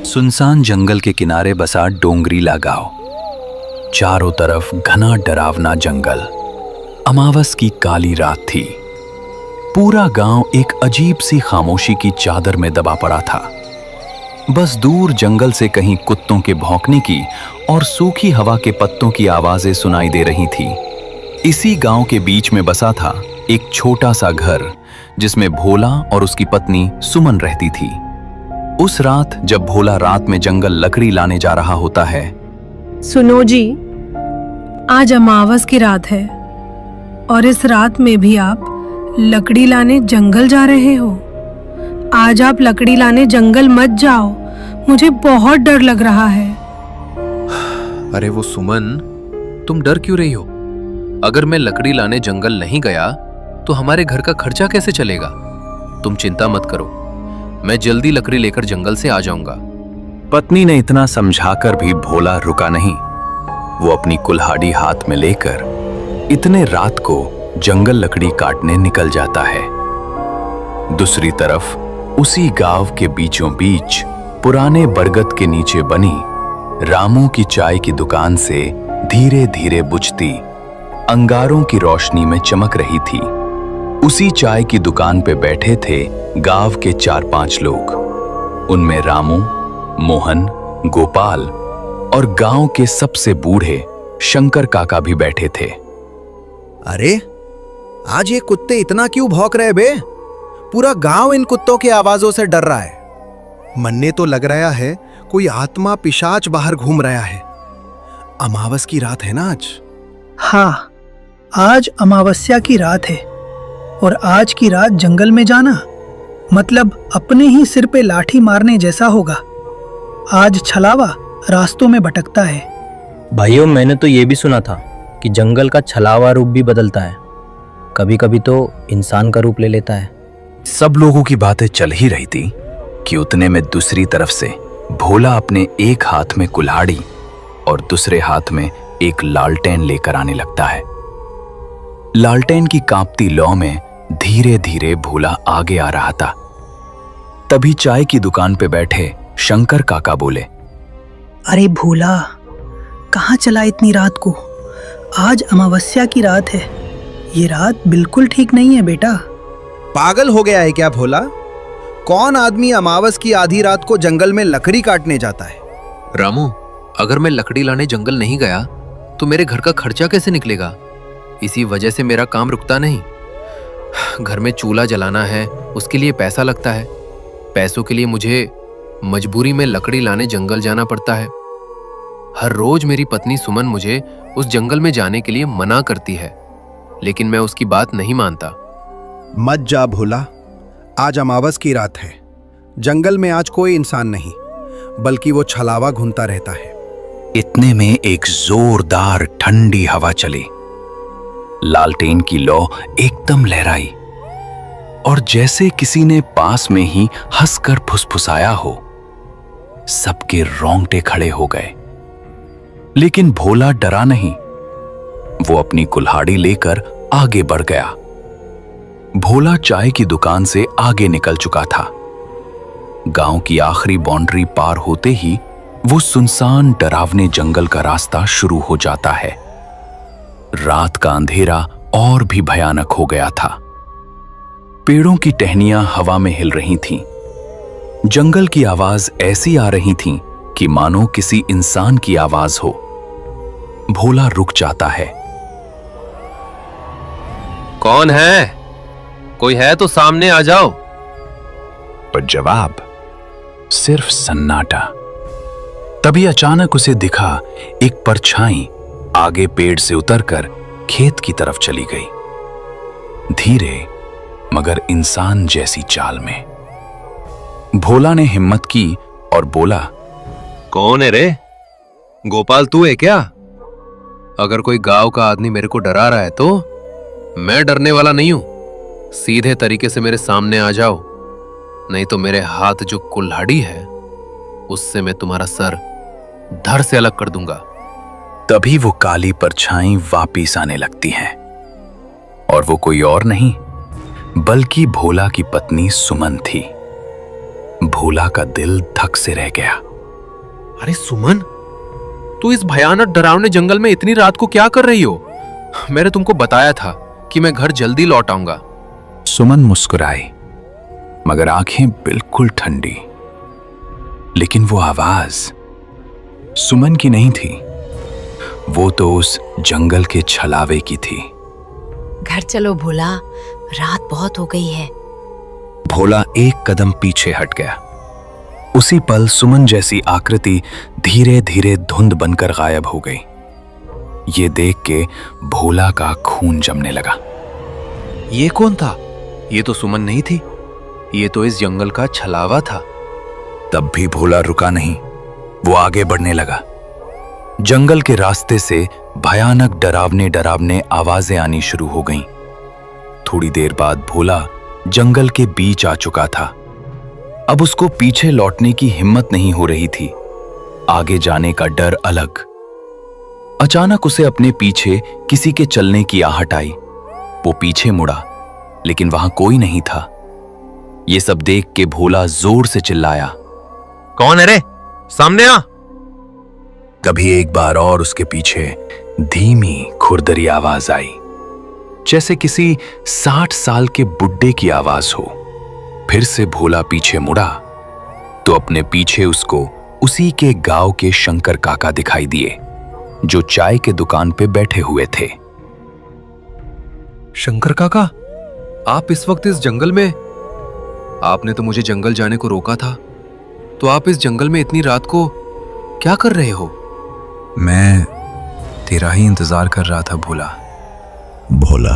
सुनसान जंगल के किनारे बसा डोंगरीला गांव। चारों तरफ घना डरावना जंगल। अमावस की काली रात थी। पूरा गांव एक अजीब सी खामोशी की चादर में दबा पड़ा था। बस दूर जंगल से कहीं कुत्तों के भौंकने की और सूखी हवा के पत्तों की आवाजें सुनाई दे रही थी। इसी गांव के बीच में बसा था एक छोटा सा घर, जिसमें भोला और उसकी पत्नी सुमन रहती थी। उस रात जब भोला रात में जंगल लकड़ी लाने जा रहा होता है। सुनो जी, आज अमावस की रात है और इस रात में भी आप लकड़ी लाने जंगल जा रहे हो। आज आप लकड़ी लाने जंगल मत जाओ, मुझे बहुत डर लग रहा है। अरे वो सुमन, तुम डर क्यों रही हो? अगर मैं लकड़ी लाने जंगल नहीं गया तो हमारे घर का खर्चा कैसे चलेगा? तुम चिंता मत करो, मैं जल्दी लकड़ी लेकर जंगल से आ जाऊंगा। पत्नी ने इतना समझाकर भी भोला रुका नहीं। वो अपनी कुल्हाड़ी हाथ में लेकर इतने रात को जंगल लकड़ी काटने निकल जाता है। दूसरी तरफ उसी गांव के बीचों बीच पुराने बरगद के नीचे बनी रामू की चाय की दुकान से धीरे धीरे बुझती अंगारों की रोशनी में चमक रही थी। उसी चाय की दुकान पे बैठे थे गांव के 4-5 लोग। उनमें रामू, मोहन, गोपाल और गांव के सबसे बूढ़े शंकर काका भी बैठे थे। अरे आज ये कुत्ते इतना क्यों भौंक रहे बे? पूरा गांव इन कुत्तों की आवाजों से डर रहा है। मन्ने तो लग रहा है कोई आत्मा पिशाच बाहर घूम रहा है। अमावस की रात है ना आज? हाँ, आज अमावस्या की रात है और आज की रात जंगल में जाना मतलब अपने ही सिर पे लाठी मारने जैसा होगा। आज छलावा रास्तों में भटकता है। भाइयों, मैंने तो ये भी सुना था कि जंगल का छलावा रूप भी बदलता है, कभी कभी तो इंसान का रूप ले लेता है। सब लोगों की बातें चल ही रही थी कि उतने में दूसरी तरफ से भोला अपने एक हाथ में कुल्हाड़ी और दूसरे हाथ में एक लालटेन लेकर आने लगता है। लालटेन की कांपती लौ में धीरे धीरे भोला आगे आ रहा था। तभी चाय की दुकान पे बैठे शंकर काका बोले, अरे भोला, कहाँ चला इतनी रात को? आज अमावस्या की रात है। ये रात बिल्कुल ठीक नहीं है बेटा। पागल हो गया है क्या भोला? कौन आदमी अमावस की आधी रात को जंगल में लकड़ी काटने जाता है? रामू, अगर मैं लकड़ी लाने जंगल नहीं गया तो मेरे घर का खर्चा कैसे निकलेगा? इसी वजह से मेरा काम रुकता नहीं। घर में चूल्हा जलाना है, उसके लिए पैसा लगता है। पैसों के लिए मुझे मजबूरी में लकड़ी लाने जंगल जाना पड़ता है। हर रोज मेरी पत्नी सुमन मुझे उस जंगल में जाने के लिए मना करती है, लेकिन मैं उसकी बात नहीं मानता। मत जा भोला, आज अमावस की रात है। जंगल में आज कोई इंसान नहीं, बल्कि वो छलावा घूमता रहता है। इतने में एक जोरदार ठंडी हवा चली। लालटेन की लौ एकदम लहराई और जैसे किसी ने पास में ही हंसकर फुसफुसाया हो। सबके रोंगटे खड़े हो गए, लेकिन भोला डरा नहीं। वो अपनी कुल्हाड़ी लेकर आगे बढ़ गया। भोला चाय की दुकान से आगे निकल चुका था। गांव की आखिरी बाउंड्री पार होते ही वो सुनसान डरावने जंगल का रास्ता शुरू हो जाता है। रात का अंधेरा और भी भयानक हो गया था। पेड़ों की टहनियां हवा में हिल रही थीं। जंगल की आवाज ऐसी आ रही थी कि मानो किसी इंसान की आवाज हो। भोला रुक जाता है। कौन है? कोई है तो सामने आ जाओ। पर जवाब सिर्फ सन्नाटा। तभी अचानक उसे दिखा एक परछाई आगे पेड़ से उतरकर खेत की तरफ चली गई, धीरे मगर इंसान जैसी चाल में। भोला ने हिम्मत की और बोला, कौन है रे? गोपाल तू है क्या? अगर कोई गांव का आदमी मेरे को डरा रहा है तो मैं डरने वाला नहीं हूं। सीधे तरीके से मेरे सामने आ जाओ, नहीं तो मेरे हाथ जो कुल्हाड़ी है उससे मैं तुम्हारा सर धड़ से अलग कर दूंगा। तभी वो काली परछाई वापिस आने लगती है और वो कोई और नहीं बल्कि भोला की पत्नी सुमन थी। भोला का दिल धक से रह गया। अरे सुमन, तू इस भयानक डरावने जंगल में इतनी रात को क्या कर रही हो? मैंने तुमको बताया था कि मैं घर जल्दी लौट आऊंगा। सुमन मुस्कुराई, मगर आंखें बिल्कुल ठंडी। लेकिन वो आवाज सुमन की नहीं थी, वो तो उस जंगल के छलावे की थी। घर चलो भोला, रात बहुत हो गई है। भोला एक कदम पीछे हट गया। उसी पल सुमन जैसी आकृति धीरे धीरे धुंध बनकर गायब हो गई। ये देख के भोला का खून जमने लगा। ये कौन था? ये तो सुमन नहीं थी, ये तो इस जंगल का छलावा था। तब भी भोला रुका नहीं, वो आगे बढ़ने लगा। जंगल के रास्ते से भयानक डरावने डरावने आवाजें आनी शुरू हो गईं। थोड़ी देर बाद भोला जंगल के बीच आ चुका था। अब उसको पीछे लौटने की हिम्मत नहीं हो रही थी, आगे जाने का डर अलग। अचानक उसे अपने पीछे किसी के चलने की आहट आई। वो पीछे मुड़ा, लेकिन वहां कोई नहीं था। ये सब देख के भोला जोर से चिल्लाया, कौन है रे? सामने आ। तभी एक बार और उसके पीछे धीमी खुरदरी आवाज आई, जैसे किसी 60 साल के बुड्ढे की आवाज हो। फिर से भोला पीछे मुड़ा तो अपने पीछे उसको उसी के गांव के शंकर काका दिखाई दिए, जो चाय के दुकान पे बैठे हुए थे। शंकर काका, आप इस वक्त इस जंगल में? आपने तो मुझे जंगल जाने को रोका था, तो आप इस जंगल में इतनी रात को क्या कर रहे हो? मैं तेरा ही इंतजार कर रहा था भोला। भोला,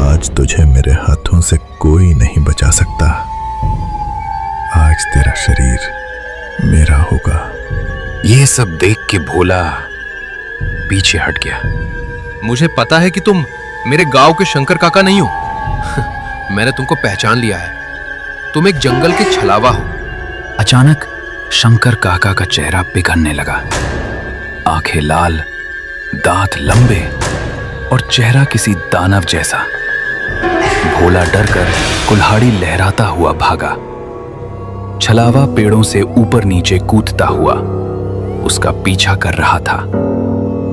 आज तुझे मेरे हाथों से कोई नहीं बचा सकता। आज तेरा शरीर मेरा होगा। ये सब देख के भोला पीछे हट गया। मुझे पता है कि तुम मेरे गांव के शंकर काका नहीं हो। मैंने तुमको पहचान लिया है, तुम एक जंगल के छलावा हो। अचानक शंकर काका का चेहरा पिघलने लगा। आंखें लाल, दांत लंबे और चेहरा किसी दानव जैसा। भोला डरकर कुल्हाड़ी लहराता हुआ भागा। छलावा पेड़ों से ऊपर नीचे कूदता हुआ उसका पीछा कर रहा था।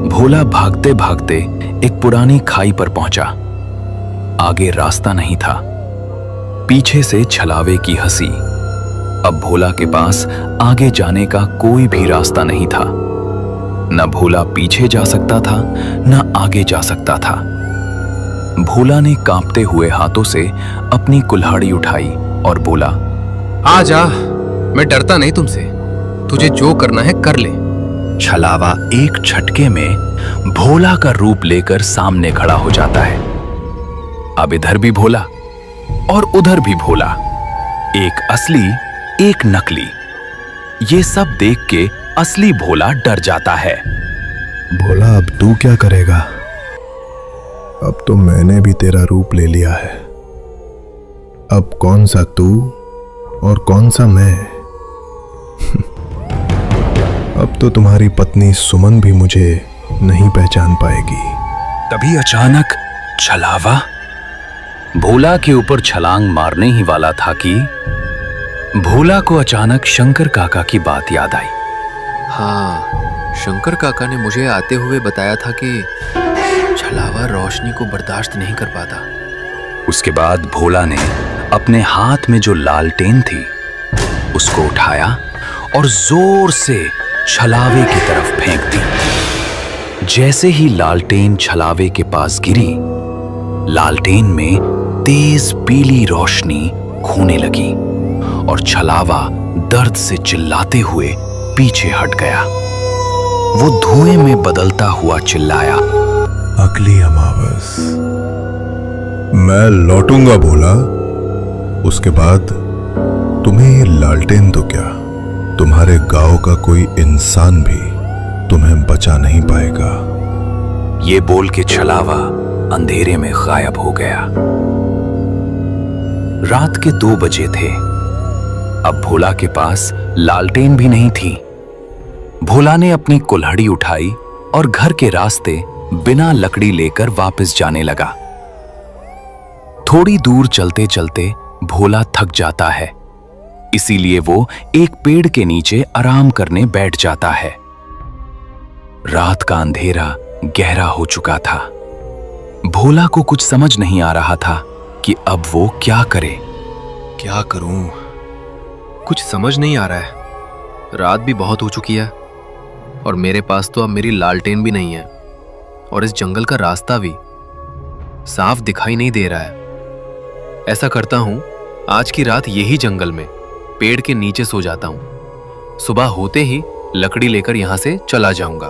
भोला भागते भागते एक पुरानी खाई पर पहुंचा। आगे रास्ता नहीं था, पीछे से छलावे की हंसी। अब भोला के पास आगे जाने का कोई भी रास्ता नहीं था। न भोला पीछे जा सकता था, न आगे जा सकता था। भोला ने कांपते हुए हाथों से अपनी कुल्हाड़ी उठाई और बोला, आ जा, मैं डरता नहीं तुमसे। तुझे जो करना है कर ले। छलावा एक झटके में भोला का रूप लेकर सामने खड़ा हो जाता है। अब इधर भी भोला और उधर भी भोला, एक असली एक नकली। ये सब देख के असली भोला डर जाता है। भोला, अब तू क्या करेगा? अब तो मैंने भी तेरा रूप ले लिया है। अब कौन सा तू और कौन सा मैं? अब तो तुम्हारी पत्नी सुमन भी मुझे नहीं पहचान पाएगी। तभी अचानक छलावा भोला के ऊपर छलांग मारने ही वाला था कि भोला को अचानक शंकर काका की बात याद आई। हाँ, शंकर काका ने मुझे आते हुए बताया था कि छलावा रोशनी को बर्दाश्त नहीं कर पाता। उसके बाद भोला ने अपने हाथ में जो लालटेन थी उसको उठाया और जोर से छलावे की तरफ फेंक दी। जैसे ही लालटेन छलावे के पास गिरी, लालटेन में तेज पीली रोशनी खोने लगी और छलावा दर्द से चिल्लाते हुए पीछे हट गया। वो धुएं में बदलता हुआ चिल्लाया, अगली अमावस मैं लौटूंगा भोला। उसके बाद तुम्हें ये लालटेन तो क्या, तुम्हारे गांव का कोई इंसान भी तुम्हें बचा नहीं पाएगा। ये बोल के छलावा अंधेरे में गायब हो गया। रात के 2 बजे थे। अब भोला के पास लालटेन भी नहीं थी। भोला ने अपनी कुल्हाड़ी उठाई और घर के रास्ते बिना लकड़ी लेकर वापस जाने लगा। थोड़ी दूर चलते चलते भोला थक जाता है। इसीलिए वो एक पेड़ के नीचे आराम करने बैठ जाता है। रात का अंधेरा गहरा हो चुका था। भोला को कुछ समझ नहीं आ रहा था कि अब वो क्या करे। क्या करूं? कुछ समझ नहीं आ रहा है। रात भी बहुत हो चुकी है और मेरे पास तो अब मेरी लालटेन भी नहीं है और इस जंगल का रास्ता भी साफ दिखाई नहीं दे रहा है। ऐसा करता हूं, आज की रात यही जंगल में पेड़ के नीचे सो जाता हूं। सुबह होते ही लकड़ी लेकर यहां से चला जाऊंगा।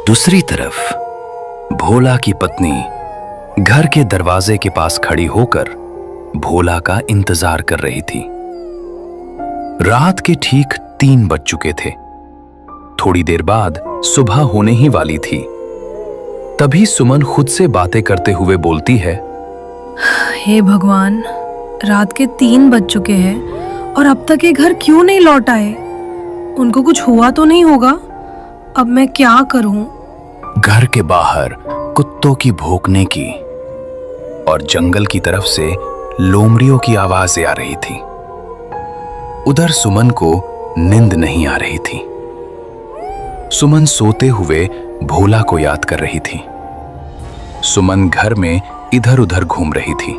दूसरी तरफ भोला की पत्नी घर के दरवाजे के पास खड़ी होकर भोला का इंतजार कर रही थी। रात के ठीक 3 बज चुके थे। थोड़ी देर बाद सुबह होने ही वाली थी। तभी सुमन खुद से बातें करते हुए बोलती है, हे भगवान, रात के 3 बज चुके हैं और अब तक ये घर क्यों नहीं लौट आए? उनको कुछ हुआ तो नहीं होगा? अब मैं क्या करूं? घर के बाहर कुत्तों की भौंकने की और जंगल की तरफ से लोमड़ियों की आवाजें आ रही थी। उधर सुमन को नींद नहीं आ रही थी। सुमन सोते हुए भोला को याद कर रही थी। सुमन घर में इधर उधर घूम रही थी।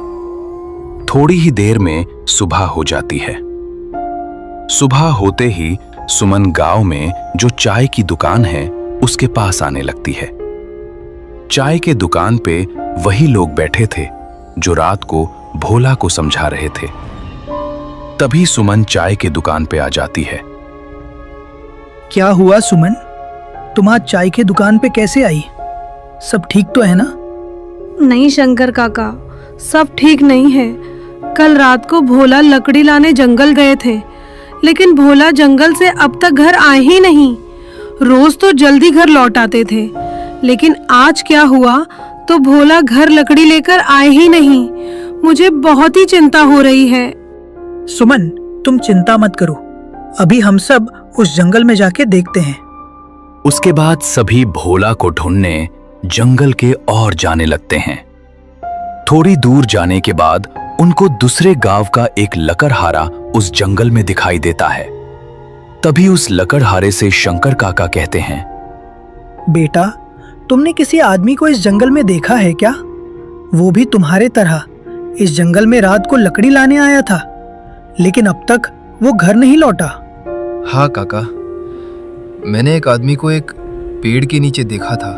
थोड़ी ही देर में सुबह हो जाती है। सुबह होते ही सुमन गांव में जो चाय की दुकान है उसके पास आने लगती है। चाय के दुकान पे वही लोग बैठे थे जो रात को भोला को समझा रहे थे। तभी सुमन चाय के दुकान पे आ जाती है। क्या हुआ सुमन? तुम आज चाय के दुकान पे कैसे आई? सब ठीक तो है ना? नहीं शंकर काका, सब ठीक नहीं है। कल रात को भोला लकड़ी लाने जंगल गए थे, लेकिन भोला जंगल से अब तक घर आए ही नहीं। रोज तो जल्दी घर लौट आते थे, लेकिन आज क्या हुआ तो भोला घर लकड़ी लेकर आए ही नहीं। मुझे बहुत ही चिंता हो रही है। सुमन, तुम चिंता मत करो। अभी हम सब उस जंगल में जाके देखते हैं। उसके बाद सभी भोला को ढूंढने जंगल के और जाने लगते हैं। थोड़ी दूर जाने के बाद उनको दूसरे गांव का एक लकड़हारा उस जंगल में दिखाई देता है। तभी उस लकड़हारे से शंकर काका कहते हैं, बेटा, तुमने किसी आदमी को इस जंगल में देखा है क्या? वो भी तुम्हारे तरह इस जंगल में रात को लकड़ी लाने आया था, लेकिन अब तक वो घर नहीं लौटा। हाँ काका, मैंने एक आदमी को एक पेड़ के नीचे देखा था,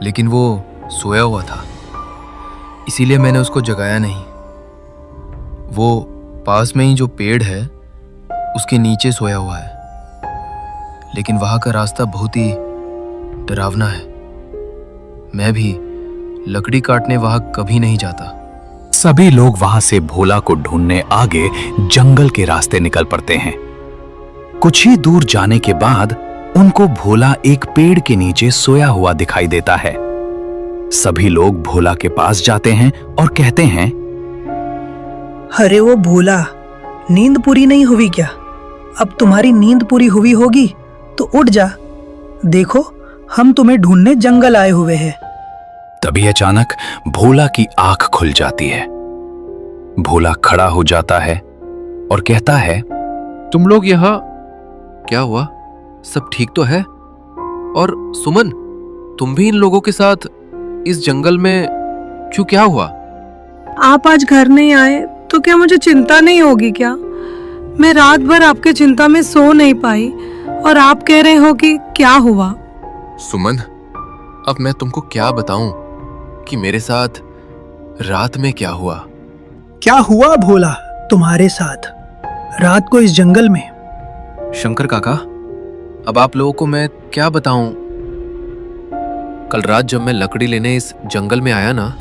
लेकिन वो सोया हुआ था, इसीलिए मैंने उसको जगाया नहीं। वो पास में ही जो पेड़ है उसके नीचे सोया हुआ है, लेकिन वहां का रास्ता बहुत ही डरावना है। मैं भी लकड़ी काटने वहां कभी नहीं जाता। सभी लोग वहां से भोला को ढूंढने आगे जंगल के रास्ते निकल पड़ते हैं। कुछ ही दूर जाने के बाद उनको भोला एक पेड़ के नीचे सोया हुआ दिखाई देता है। सभी लोग भोला के पास जाते हैं और कहते हैं, अरे वो भोला, नींद पूरी नहीं हुई क्या? अब तुम्हारी नींद पूरी हुई होगी तो उठ जा। देखो, हम तुम्हें ढूंढने जंगल आए हुए हैं। तभी अचानक भोला की आंख खुल जाती है। भोला खड़ा हो जाता है और कहता है, तुम लोग यहाँ क्या हुआ? सब ठीक तो है? और सुमन, तुम भी इन लोगों के साथ इस जंगल में क्यों? क्या हुआ? आप आज घर नहीं आए तो क्या मुझे चिंता नहीं होगी क्या? मैं रात भर आपके चिंता में सो नहीं पाई और आप कह रहे हो कि क्या हुआ? सुमन, अब मैं तुमको क्या बताऊं कि मेरे साथ रात में क्या हुआ? क्या हुआ भोला तुम्हारे साथ रात को इस जंगल में? शंकर काका, अब आप लोगों को मैं क्या बताऊं? कल रात जब मैं लकड़ी लेने इस जंगल में आया ना,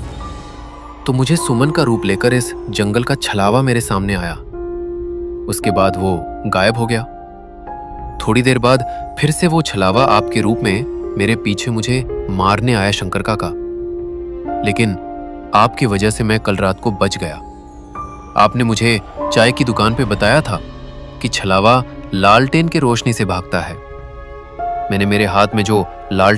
तो मुझे सुमन का रूप लेकर इस जंगल का छलावा मेरे सामने आया। उसके बाद वो गायब हो गया। थोड़ी देर बाद फिर से वो छलावा आपके रूप में मेरे पीछे मुझे मारने आया शंकर काका, लेकिन आपकी वजह से मैं कल रात को बच गया। आपने मुझे चाय की दुकान पे बताया था कि छलावा लालटेन के रोशनी से भागता है। मैंने मेरे हाथ में जो लाल